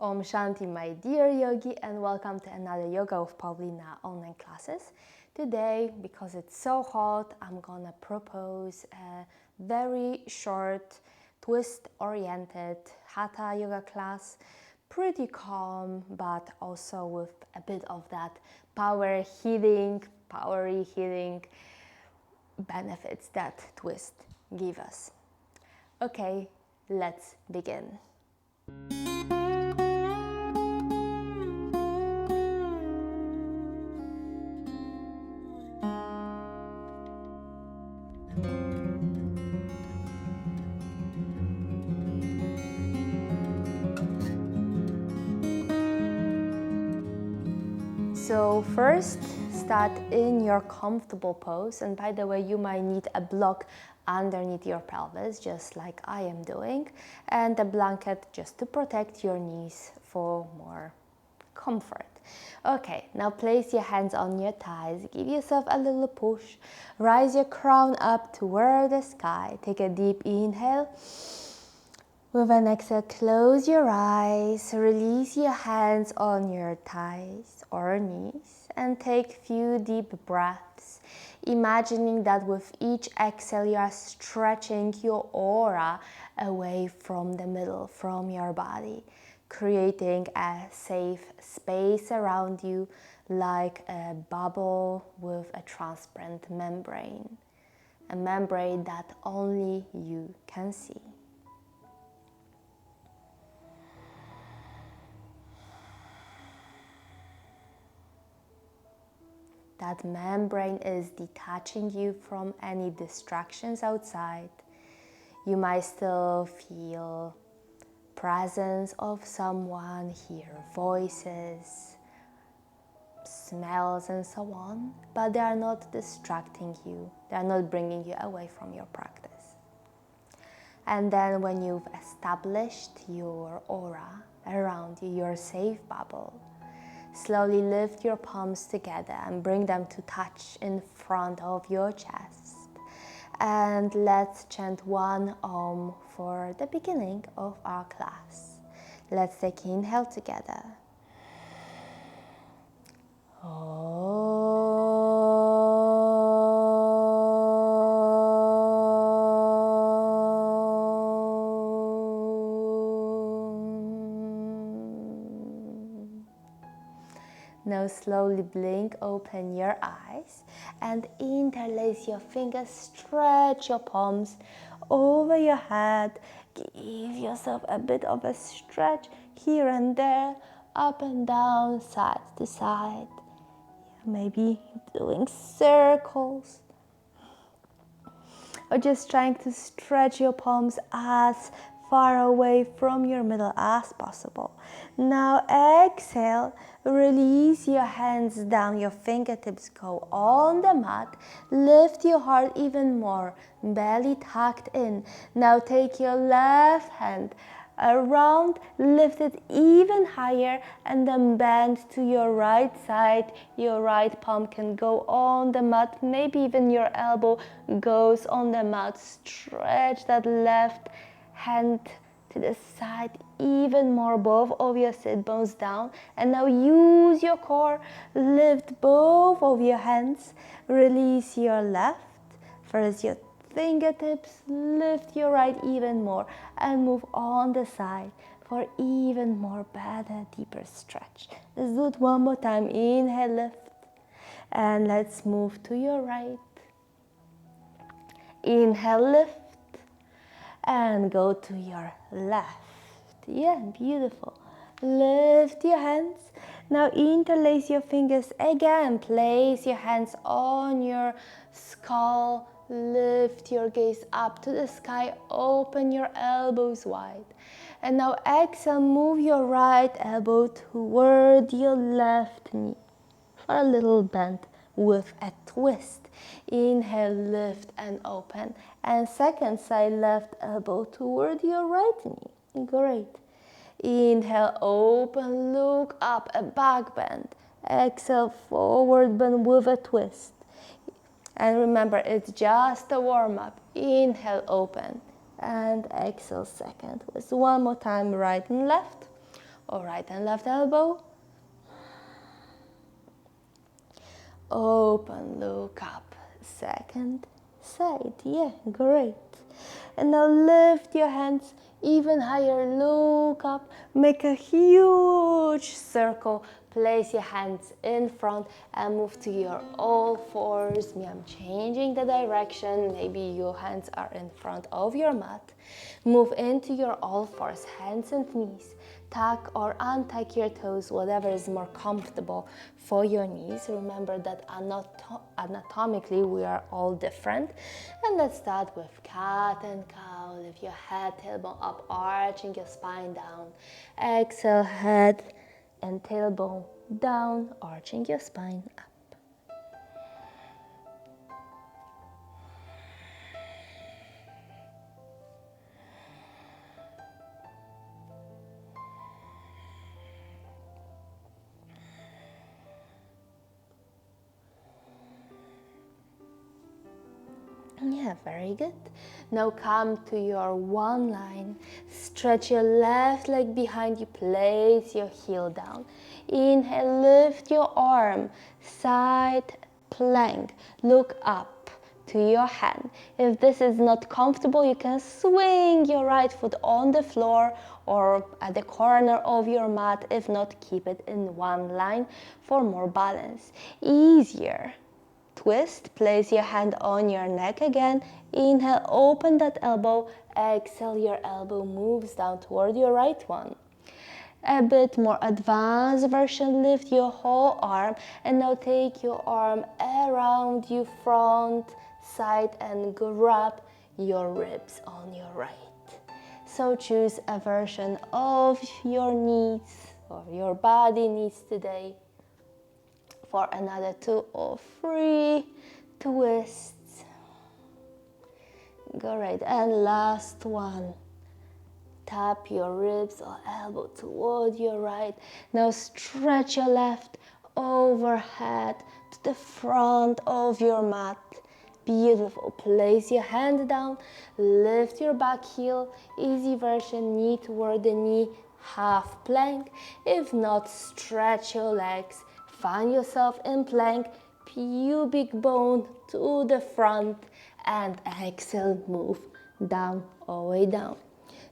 Om Shanti, my dear yogi, and welcome to another Yoga with Paulina online classes. Today, because it's so hot, I'm gonna propose a very short, twist-oriented Hatha Yoga class. Pretty calm, but also with a bit of that powery healing benefits that twist give us. Okay, let's begin. So first, start in your comfortable pose, and by the way, you might need a block underneath your pelvis, just like I am doing, and a blanket just to protect your knees for more comfort. Okay, now place your hands on your thighs, give yourself a little push, rise your crown up toward the sky, take a deep inhale. With an exhale, close your eyes, release your hands on your thighs or knees, and take a few deep breaths, imagining that with each exhale you are stretching your aura away from the middle, from your body, creating a safe space around you like a bubble with a transparent membrane, a membrane that only you can see. That membrane is detaching you from any distractions outside. You might still feel presence of someone, hear voices, smells and so on, but they are not distracting you. They are not bringing you away from your practice. And then when you've established your aura around you, your safe bubble, slowly lift your palms together and bring them to touch in front of your chest. And let's chant one Om for the beginning of our class. Let's take inhale together. Om. Now slowly blink, open your eyes and interlace your fingers, stretch your palms over your head. Give yourself a bit of a stretch here and there, up and down, side to side. Maybe doing circles. Or just trying to stretch your palms as far away from your middle as possible. Now exhale, release your hands down, your fingertips go on the mat, lift your heart even more, belly tucked in. Now take your left hand around, lift it even higher, and then bend to your right side. Your right palm can go on the mat, maybe even your elbow goes on the mat. Stretch that left hand to the side even more, both of your sit bones down, and now use your core, lift both of your hands, release your left, first your fingertips, lift your right even more, and move on the side for even more better, deeper stretch. Let's do it one more time. Inhale, lift, and let's move to your right. Inhale, lift, and go to your left. Yeah, beautiful. Lift your hands. Now interlace your fingers again. Place your hands on your skull. Lift your gaze up to the sky. Open your elbows wide. And now exhale, move your right elbow toward your left knee for a little bend with a twist. Inhale, lift and open. And second side, left elbow toward your right knee. Great. Inhale, open, look up, a back bend. Exhale, forward bend with a twist. And remember, it's just a warm-up. Inhale, open, and exhale, second twist. One more time, right and left. right and left elbow. Open, look up. Second side, yeah, great. And now lift your hands even higher, look up, make a huge circle, place your hands in front and move to your all fours. Me, I'm changing the direction, maybe your hands are in front of your mat. Move into your all fours, hands and knees. Tuck or untuck your toes, whatever is more comfortable for your knees. Remember that anatomically we are all different. And let's start with cat and cow. Lift your head, tailbone up, arching your spine down. Exhale, head and tailbone down, arching your spine up. Yeah, very good. Now come to your one line. Stretch your left leg behind you. Place your heel down. Inhale, lift your arm. Side plank. Look up to your hand. If this is not comfortable, you can swing your right foot on the floor or at the corner of your mat. If not, keep it in one line for more balance. Easier. Twist, place your hand on your neck again. Inhale, open that elbow. Exhale, your elbow moves down toward your right one. A bit more advanced version, lift your whole arm and now take your arm around you front, side and grab your ribs on your right. So choose a version of your needs or your body needs today. For another 2 or 3 twists. Great. And last one. Tap your ribs or elbow toward your right. Now stretch your left overhead to the front of your mat. Beautiful. Place your hand down. Lift your back heel. Easy version, knee toward the knee. Half plank. If not, stretch your legs. Find yourself in plank, pubic bone to the front and exhale, move down, all the way down.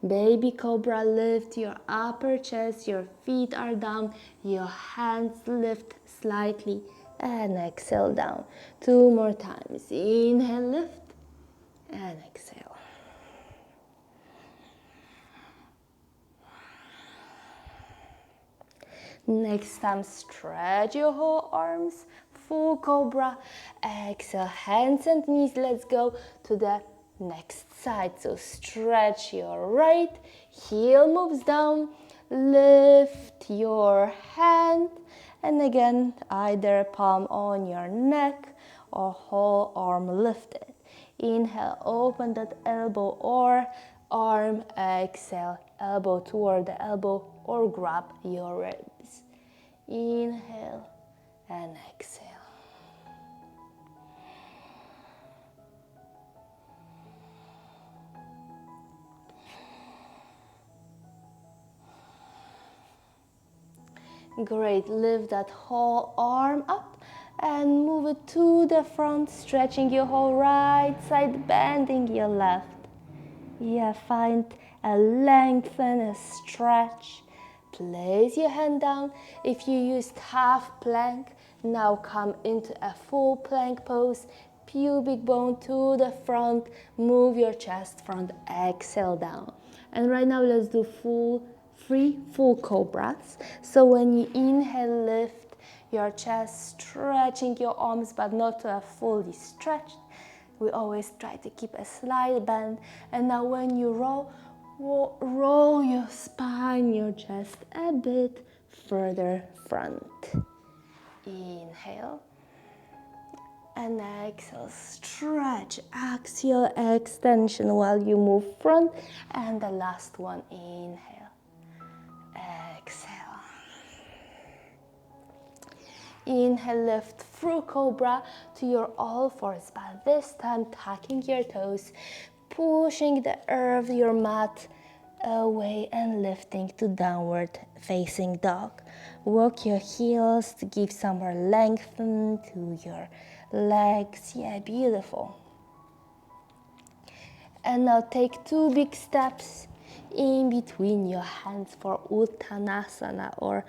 Baby cobra, lift your upper chest, your feet are down, your hands lift slightly and exhale down. 2 more times, inhale, lift and exhale. Next time, stretch your whole arms, full cobra. Exhale, hands and knees. Let's go to the next side. So stretch your right, heel moves down, lift your hand, and again, either palm on your neck or whole arm lifted. Inhale, open that elbow or arm. Exhale, elbow toward the elbow or grab your ribs. Inhale and exhale. Great, lift that whole arm up and move it to the front, stretching your whole right side, bending your left. Yeah, find a lengthen, a stretch. Place your hand down. If you used half plank, now come into a full plank pose. Pubic bone to the front. Move your chest front. Exhale down. And right now let's do full cobras. So when you inhale, lift your chest, stretching your arms, but not to a fully stretched. We always try to keep a slight bend. And now when you roll your spine, your chest a bit further front. Inhale. And exhale, stretch, axial extension while you move front. And the last one, inhale, exhale. Inhale, lift through cobra to your all fours, but this time tucking your toes, pushing the earth, your mat away and lifting to downward facing dog. Walk your heels to give some more length to your legs. Yeah, beautiful. And now take 2 big steps in between your hands for Uttanasana or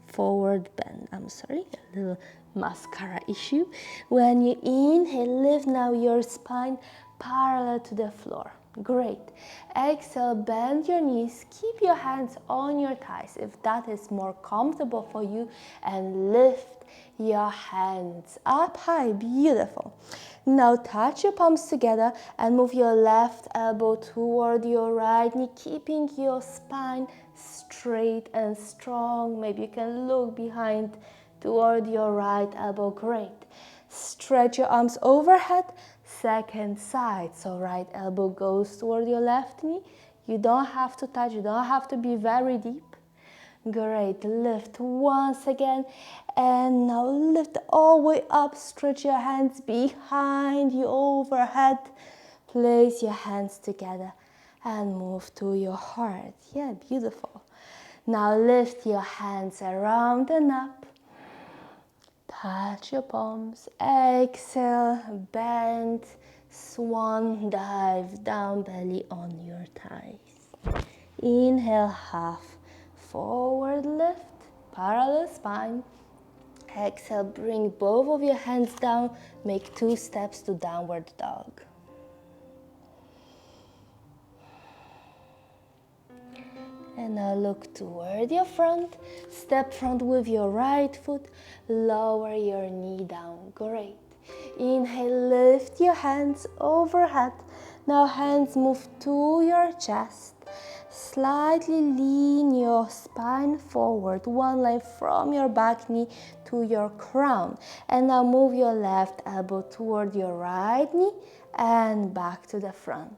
forward bend. I'm sorry, a little mascara issue. When you inhale, lift now your spine parallel to the floor. Great. Exhale, bend your knees. Keep your hands on your thighs if that is more comfortable for you, and lift your hands up high. Beautiful. Now touch your palms together and move your left elbow toward your right knee, keeping your spine straight and strong. Maybe you can look behind toward your right elbow. Great. Stretch your arms overhead, second side. So right elbow goes toward your left knee. You don't have to touch, you don't have to be very deep. Great, lift once again, and now lift all the way up. Stretch your hands behind you overhead. Place your hands together and move to your heart. Yeah, beautiful. Now lift your hands around and up. Touch your palms. Exhale, bend, swan dive, down belly on your thighs. Inhale, half forward lift, parallel spine. Exhale, bring both of your hands down. Make 2 steps to downward dog. And now look toward your front. Step front with your right foot. Lower your knee down. Great. Inhale, lift your hands overhead. Now hands move to your chest. Slightly lean your spine forward. One line from your back knee to your crown. And now move your left elbow toward your right knee and back to the front.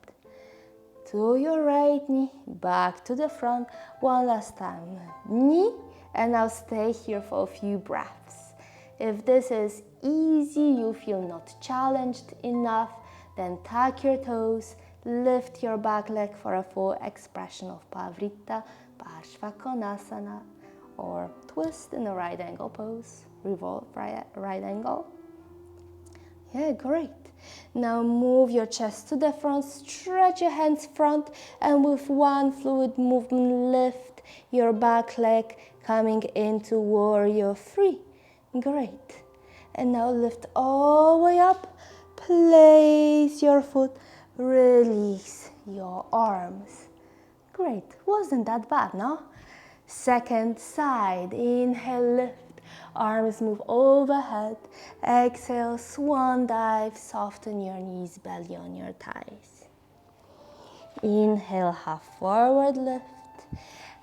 To your right knee, back to the front. One last time. Knee, and now stay here for a few breaths. If this is easy, you feel not challenged enough, then tuck your toes, lift your back leg for a full expression of Parivrtta Parshvakonasana, or twist in the right angle pose, revolve right angle. Yeah, great. Now move your chest to the front, stretch your hands front, and with one fluid movement, lift your back leg coming into warrior three. Great. And now lift all the way up, place your foot, release your arms. Great, wasn't that bad, no? Second side, inhale, lift. Arms move overhead. Exhale, swan dive. Soften your knees, belly on your thighs. Inhale, half forward lift.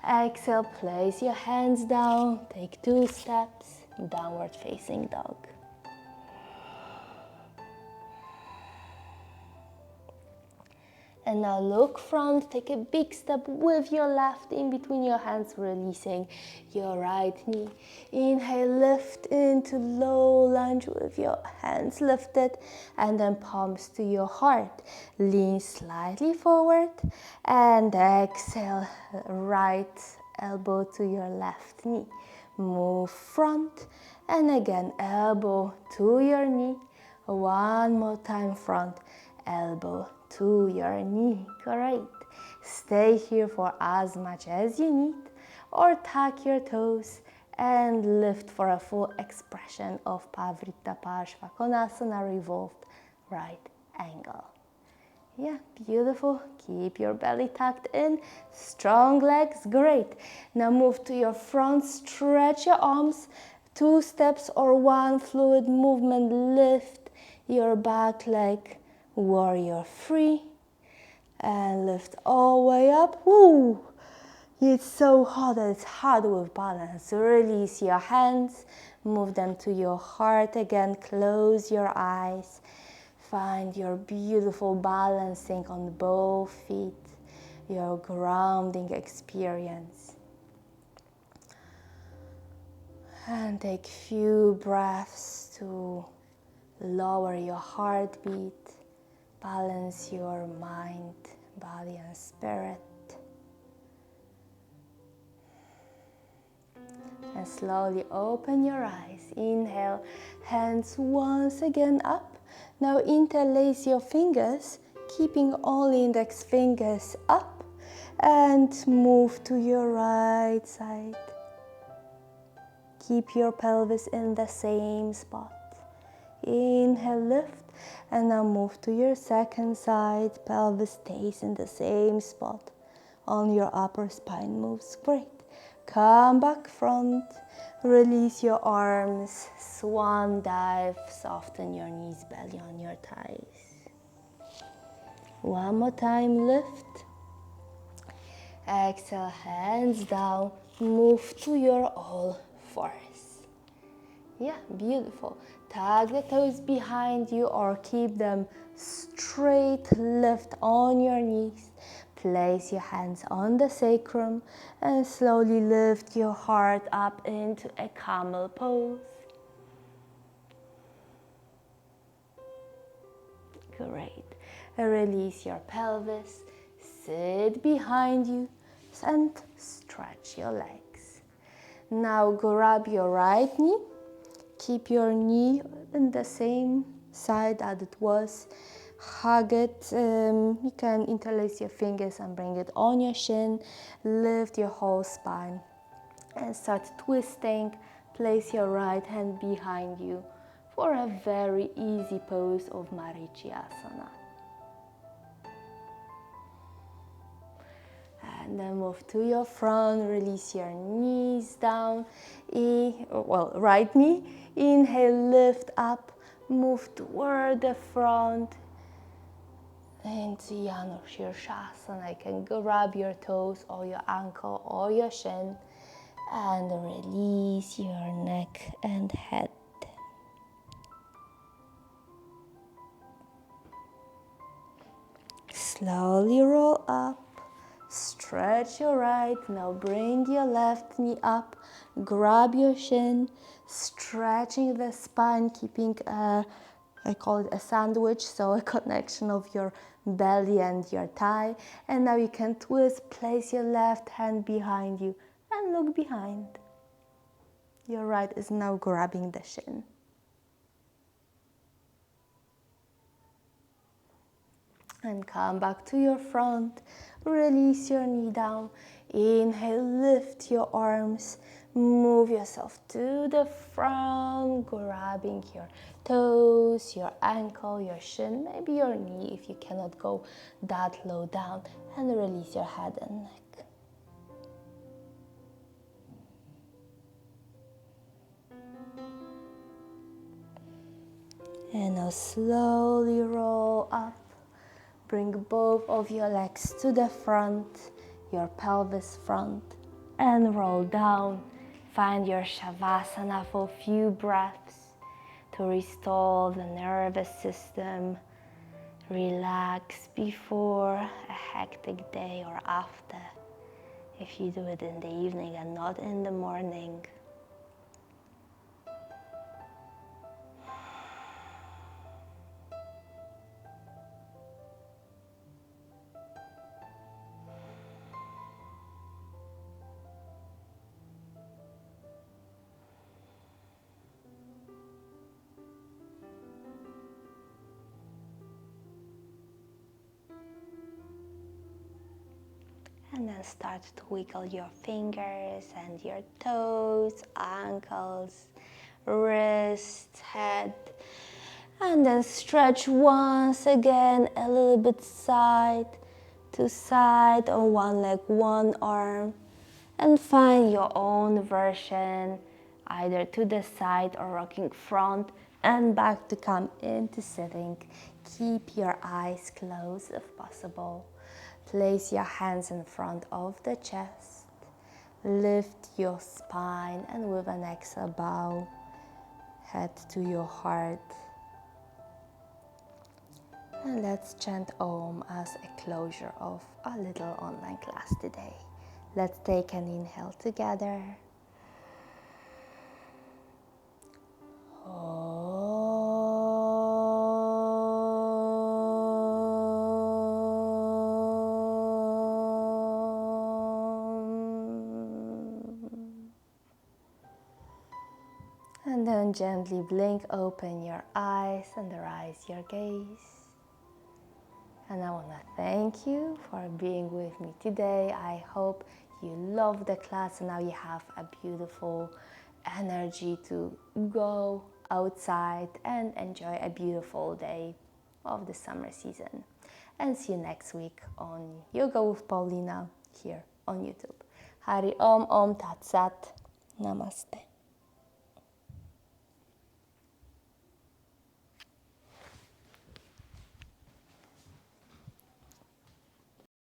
Exhale, place your hands down. Take 2 steps. Downward facing dog. And now look front, take a big step with your left in between your hands, releasing your right knee. Inhale, lift into low lunge with your hands lifted, and then palms to your heart. Lean slightly forward, and exhale, right elbow to your left knee. Move front, and again, elbow to your knee. One more time, front, elbow to your knee. Great. Stay here for as much as you need, or tuck your toes and lift for a full expression of Parivrtta Parshvakonasana, revolved right angle. Yeah, beautiful. Keep your belly tucked in. Strong legs, great. Now move to your front, stretch your arms, 2 steps or one fluid movement, lift your back leg, warrior three, and lift all the way up. Woo! It's so hot that it's hard with balance. Release your hands, move them to your heart again, close your eyes. Find your beautiful balancing on both feet, your grounding experience. And take few breaths to lower your heartbeat, balance your mind, body and spirit. And slowly open your eyes. Inhale, hands once again up. Now interlace your fingers, keeping all index fingers up, and move to your right side. Keep your pelvis in the same spot. Inhale, lift, and now move to your second side. Pelvis stays in the same spot. On your upper spine moves. Great. Come back front. Release your arms. Swan dive. Soften your knees, belly on your thighs. One more time, lift. Exhale, hands down. Move to your all fours. Yeah, beautiful. Tug the toes behind you or keep them straight. Lift on your knees. Place your hands on the sacrum and slowly lift your heart up into a camel pose. Great. Release your pelvis. Sit behind you and stretch your legs. Now grab your right knee. Keep your knee in the same side that it was. Hug it. You can interlace your fingers and bring it on your shin. Lift your whole spine and start twisting. Place your right hand behind you for a very easy pose of Marichyasana. And then move to your front, release your knees down, right knee, inhale, lift up, move toward the front, into Janu Shirshasana. You can grab your toes or your ankle or your shin and release your neck and head. Slowly roll up. Stretch your right, now bring your left knee up, grab your shin, stretching the spine, keeping I call it a sandwich, so a connection of your belly and your thigh. And now you can twist, place your left hand behind you and look behind. Your right is now grabbing the shin. And come back to your front. Release your knee down. Inhale, lift your arms. Move yourself to the front, grabbing your toes, your ankle, your shin, maybe your knee if you cannot go that low down. And release your head and neck. And now slowly roll up. Bring both of your legs to the front, your pelvis front, and roll down. Find your Savasana for a few breaths to restore the nervous system. Relax before a hectic day or after, if you do it in the evening and not in the morning. And then start to wiggle your fingers and your toes, ankles, wrists, head. And then stretch once again a little bit side to side on one leg, one arm. And find your own version, either to the side or rocking front and back to come into sitting. Keep your eyes closed if possible. Place your hands in front of the chest. Lift your spine and with an exhale bow head to your heart. And let's chant Om as a closure of our little online class today. Let's take an inhale together. And then gently blink open your eyes and rise your gaze. And I want to thank you for being with me today. I hope you love the class and now you have a beautiful energy to go outside and enjoy a beautiful day of the summer season. And see you next week on Yoga with Paulina here on YouTube. Hari Om Om Tat Sat. Namaste.